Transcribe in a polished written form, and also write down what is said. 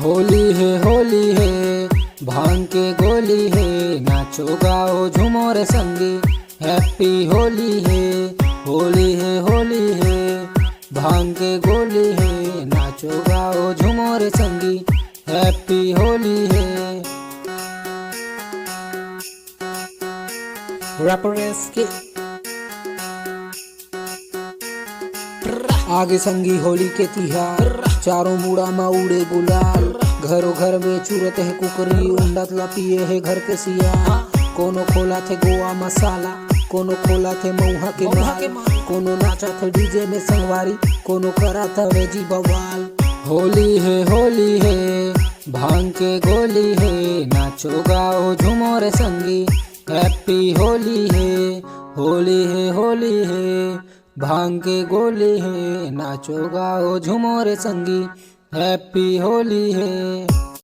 होली है भांग के गोली है, नाचो गाओ झूमो रे संगी। हैप्पी होली है होली है भांग के गोली है, नाचो गाओ झूमो रे संगी। हैप्पी होली है। रैपर्स के आगे संगी होली के तिहार, चारों मुड़ा में उड़े गुलाल। घरों घर में चूरत है कुकरी, उंडत ला पिए है घर के सिया। कोनो खोला थे गोवा मसाला, कोनो खोला थे मऊहा के माल, कोनो नाचा थे डीजे में संगवारी, कोनो करा था वेजी बवाल। होली है भांग के गोली है, नाचो गाओ झूमो रे संगी। हैप्पी होली है भांग के गोली है, नाचो गाओ झूमो रे संगी। हैप्पी होली है।